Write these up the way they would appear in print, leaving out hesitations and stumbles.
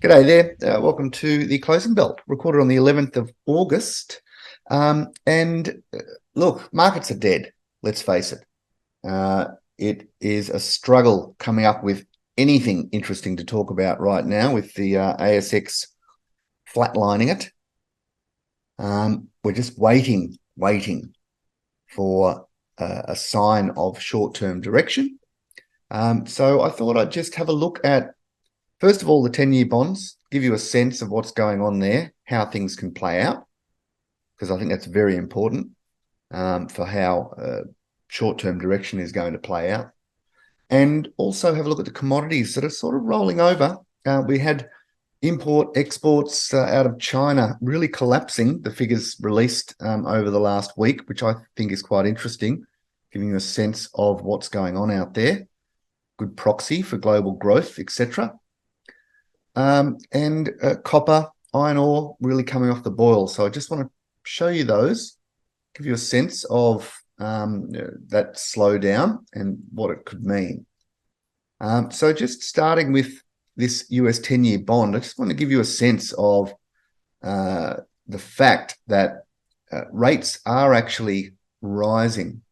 G'day there. Welcome to the Closing Bell, recorded on the 11th of August. Look, markets are dead, let's face it. It is a struggle coming up with anything interesting to talk about right now with the ASX flatlining it. We're just waiting for a sign of short-term direction. So I thought I'd just have a look at, first of all, the 10-year bonds, give you a sense of what's going on there, how things can play out, because I think that's very important for how short-term direction is going to play out. And also have a look at the commodities that are sort of rolling over. We had import exports out of China really collapsing, the figures released over the last week, which I think is quite interesting, giving you a sense of what's going on out there. Good proxy for global growth, etc. Copper, iron ore really coming off the boil. So I just want to show you those, give you a sense of that slowdown and what it could mean. So just starting with this US 10-year bond, I just want to give you a sense of the fact that rates are actually rising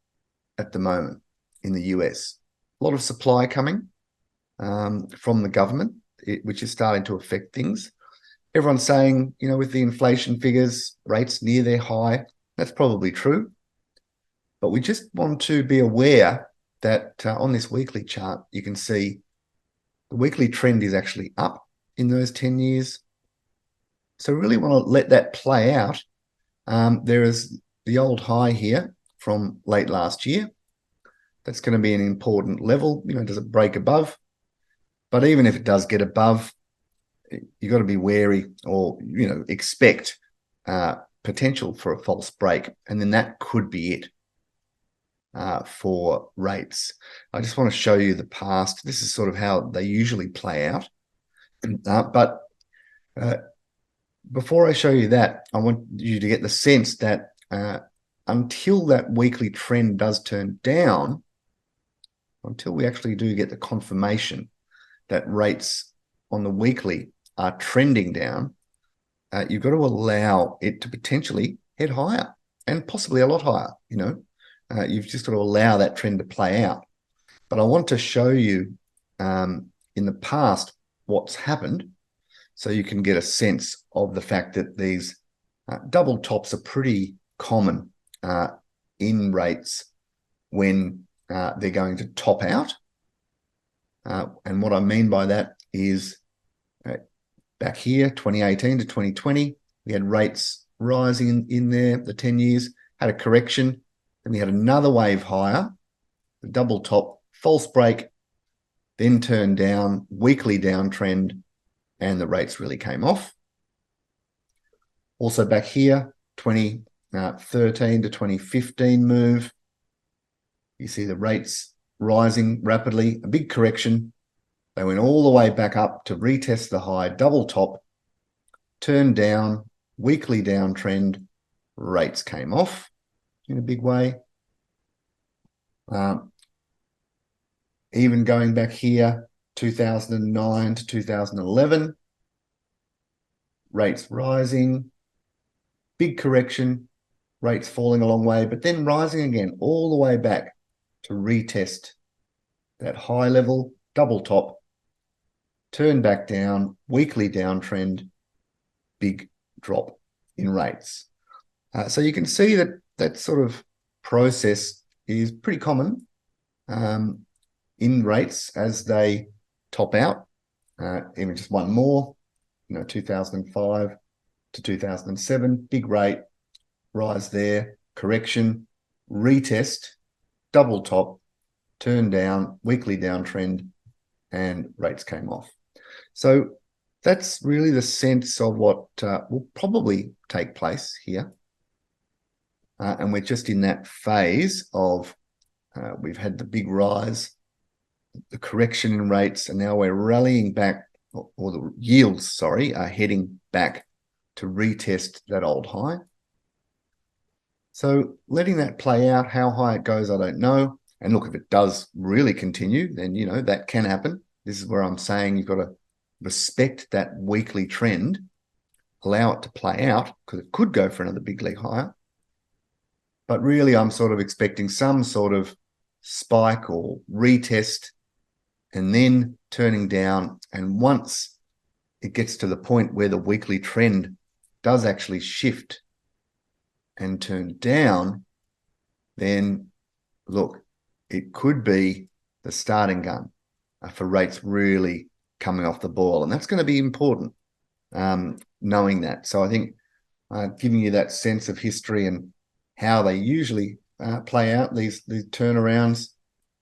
at the moment in the US. A lot of supply coming from the government, which is starting to affect things. Everyone's saying, with the inflation figures, rates near their high. That's probably true. But we just want to be aware that on this weekly chart, you can see the weekly trend is actually up in those 10 years. So really want to let that play out. There is the old high here from late last year. That's going to be an important level. Does it break above? But even if it does get above, you've got to be wary or, expect potential for a false break. And then that could be it for rates. I just want to show you the past. This is sort of how they usually play out. But before I show you that, I want you to get the sense that until that weekly trend does turn down, until we actually do get the confirmation that rates on the weekly are trending down, you've got to allow it to potentially head higher and possibly a lot higher. You've just got to allow that trend to play out. But I want to show you in the past what's happened so you can get a sense of the fact that these double tops are pretty common in rates when they're going to top out. And what I mean by that is back here, 2018 to 2020, we had rates rising in there, the 10 years, had a correction, then we had another wave higher, the double top, false break, then turned down, weekly downtrend, and the rates really came off. Also back here, 2013 to 2015 move, you see the rates rising rapidly, a big correction. They went all the way back up to retest the high, double top, turned down, weekly downtrend, rates came off in a big way. Even going back here, 2009 to 2011, rates rising, big correction, rates falling a long way, but then rising again all the way back to retest that high level, double top, turn back down, weekly downtrend, big drop in rates. So you can see that that sort of process is pretty common in rates as they top out. Even just one more, 2005 to 2007, big rate, rise there, correction, retest, double top, turn down, weekly downtrend, and rates came off. So that's really the sense of what will probably take place here. And we're just in that phase of we've had the big rise, the correction in rates, and now we're rallying back, or the yields, sorry, are heading back to retest that old high. So letting that play out, how high it goes, I don't know. And look, if it does really continue, then, that can happen. This is where I'm saying you've got to respect that weekly trend, allow it to play out, because it could go for another big leg higher. But really, I'm sort of expecting some sort of spike or retest and then turning down. And once it gets to the point where the weekly trend does actually shift and turn down, then look, it could be the starting gun for rates really coming off the boil. And that's going to be important, knowing that. So I think giving you that sense of history and how they usually play out, these turnarounds,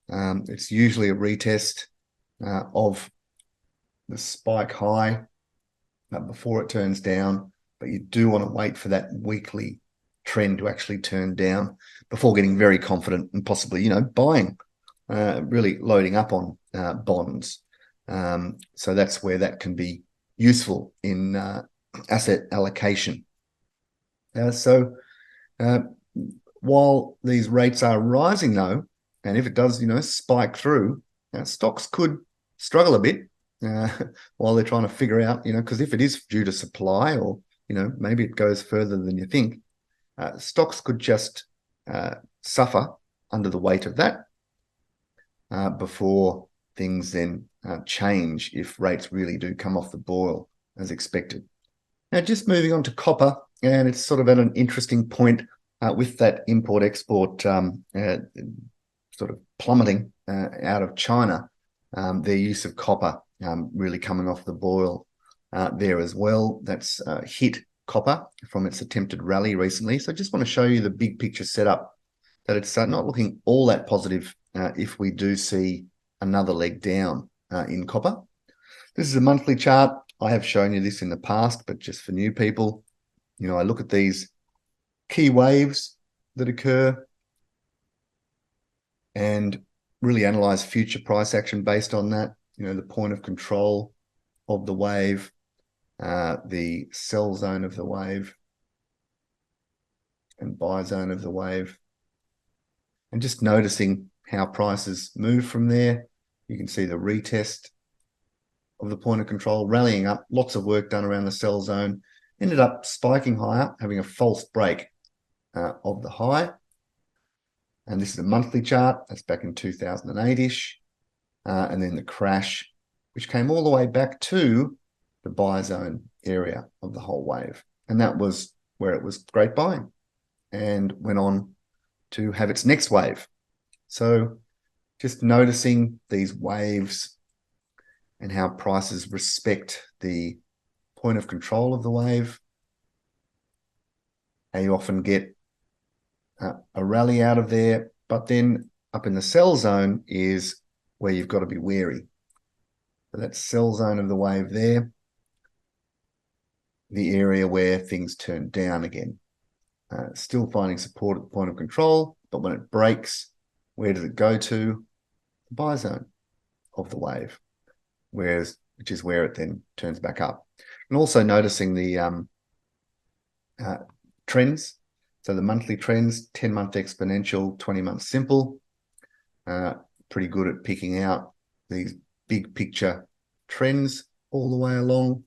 it's usually a retest of the spike high before it turns down. But you do want to wait for that weekly trend to actually turn down before getting very confident and possibly, buying, really loading up on bonds. So that's where that can be useful in asset allocation. So while these rates are rising, though, and if it does, spike through, stocks could struggle a bit while they're trying to figure out, because if it is due to supply or, maybe it goes further than you think, stocks could just suffer under the weight of that before things then change if rates really do come off the boil as expected. Now, just moving on to copper, and it's sort of at an interesting point with that import-export sort of plummeting out of China, their use of copper really coming off the boil there as well. That's hit copper from its attempted rally recently. So I just want to show you the big picture setup, that it's not looking all that positive if we do see another leg down in copper. This is a monthly chart. I have shown you this in the past, but just for new people, I look at these key waves that occur and really analyze future price action based on that. The point of control of the wave, the sell zone of the wave, and buy zone of the wave, and just noticing how prices move from there. You can see the retest of the point of control, rallying up, lots of work done around the sell zone, ended up spiking higher, having a false break of the high. And this is a monthly chart. That's back in 2008-ish. And then the crash, which came all the way back to the buy zone area of the whole wave. And that was where it was great buying and went on to have its next wave. So just noticing these waves and how prices respect the point of control of the wave. How you often get a rally out of there, but then up in the sell zone is where you've got to be wary. So that sell zone of the wave there, the area where things turn down again. Still finding support at the point of control, but when it breaks, where does it go to? The buy zone of the wave, which is where it then turns back up. And also noticing the trends. So the monthly trends, 10-month exponential, 20-month simple, pretty good at picking out these big picture trends all the way along.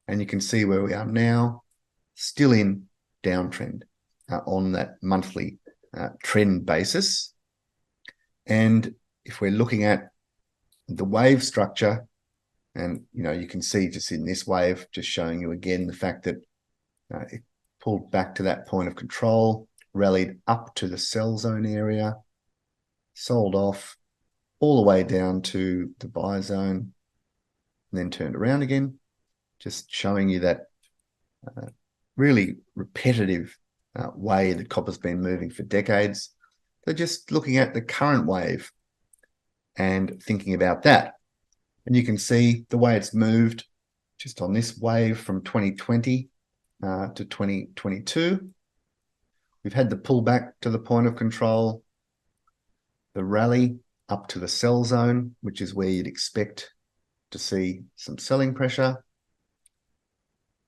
And you can see where we are now, still in downtrend on that monthly trend basis. And if we're looking at the wave structure, and you can see just in this wave, just showing you again the fact that it pulled back to that point of control, rallied up to the sell zone area, sold off all the way down to the buy zone, and then turned around again, just showing you that really repetitive way that copper's been moving for decades. So just looking at the current wave and thinking about that. And you can see the way it's moved just on this wave from 2020 to 2022. We've had the pullback to the point of control, the rally up to the sell zone, which is where you'd expect to see some selling pressure.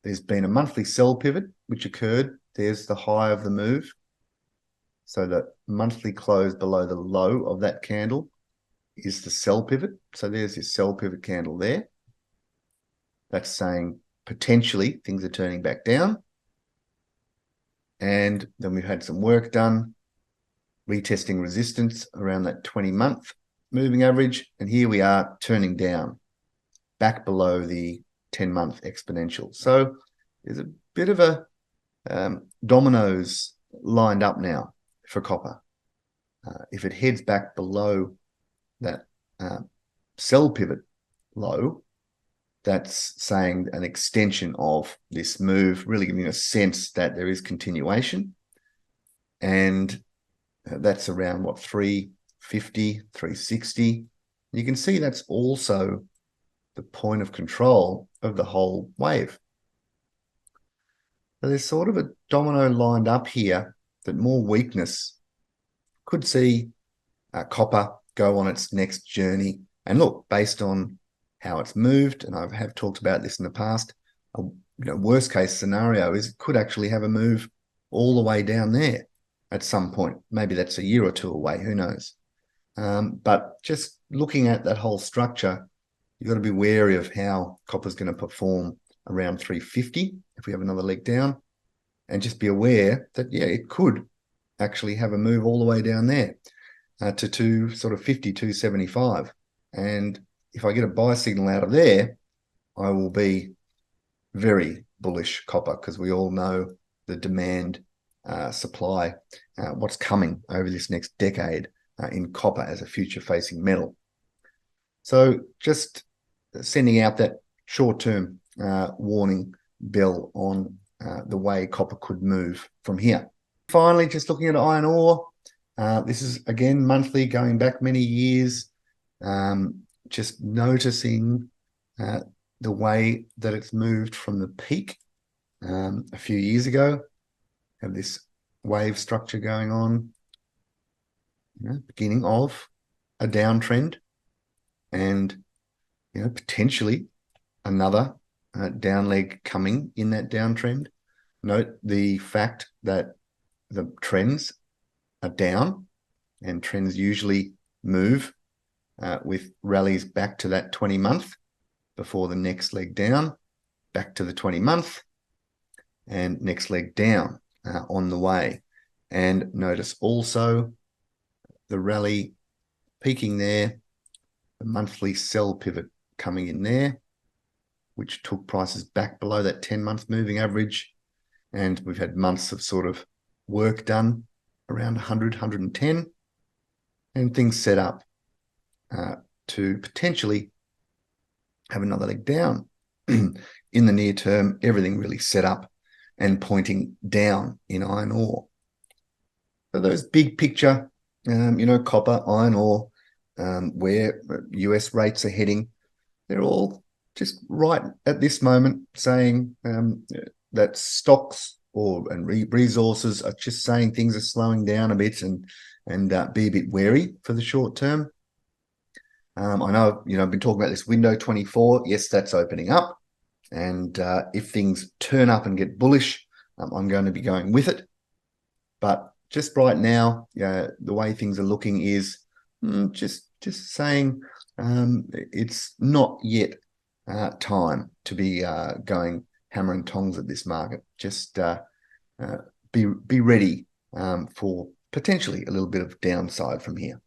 There's been a monthly sell pivot, which occurred. There's the high of the move. So the monthly close below the low of that candle is the sell pivot. So there's your sell pivot candle there. That's saying potentially things are turning back down. And then we've had some work done, retesting resistance around that 20-month moving average. And here we are turning down back below the 10-month exponential. So there's a bit of a dominoes lined up now for copper. If it heads back below that sell pivot low, that's saying an extension of this move, really giving a sense that there is continuation. And that's around what, 350, 360. You can see that's also the point of control of the whole wave. So there's sort of a domino lined up here that more weakness could see copper go on its next journey. And look, based on how it's moved, and I have talked about this in the past, a worst case scenario is it could actually have a move all the way down there at some point. Maybe that's a year or two away, who knows? But just looking at that whole structure, you've got to be wary of how copper's going to perform around 350 if we have another leg down, and just be aware that, yeah, it could actually have a move all the way down there to 275. And if I get a buy signal out of there, I will be very bullish copper, because we all know the demand supply, what's coming over this next decade in copper as a future-facing metal. So just sending out that short-term warning bell on the way copper could move from here. Finally, just looking at iron ore. This is, again, monthly, going back many years. Just noticing the way that it's moved from the peak a few years ago. Have this wave structure going on, beginning of a downtrend, and potentially another down leg coming in that downtrend. Note the fact that the trends are down, and trends usually move with rallies back to that 20-month before the next leg down, back to the 20-month, and next leg down on the way. And notice also the rally peaking there, the monthly sell pivot coming in there, which took prices back below that 10-month moving average. And we've had months of sort of work done around 100, 110, and things set up to potentially have another leg down. In the near term, everything really set up and pointing down in iron ore. So those big picture, copper, iron ore, where US rates are heading, they're all just right at this moment saying that stocks and resources are just saying things are slowing down a bit, and be a bit wary for the short term. I know, I've been talking about this window 24. Yes, that's opening up. And if things turn up and get bullish, I'm going to be going with it. But just right now, the way things are looking is just saying it's not yet time to be going hammer and tongs at this market. Just be ready for potentially a little bit of downside from here.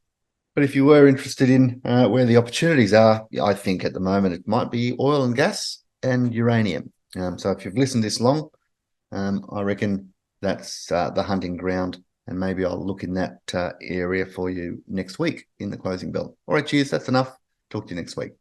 But if you were interested in where the opportunities are, I think at the moment it might be oil and gas and uranium. So if you've listened this long, I reckon that's the hunting ground, and maybe I'll look in that area for you next week in the closing bell. All right, cheers. That's enough. Talk to you next week.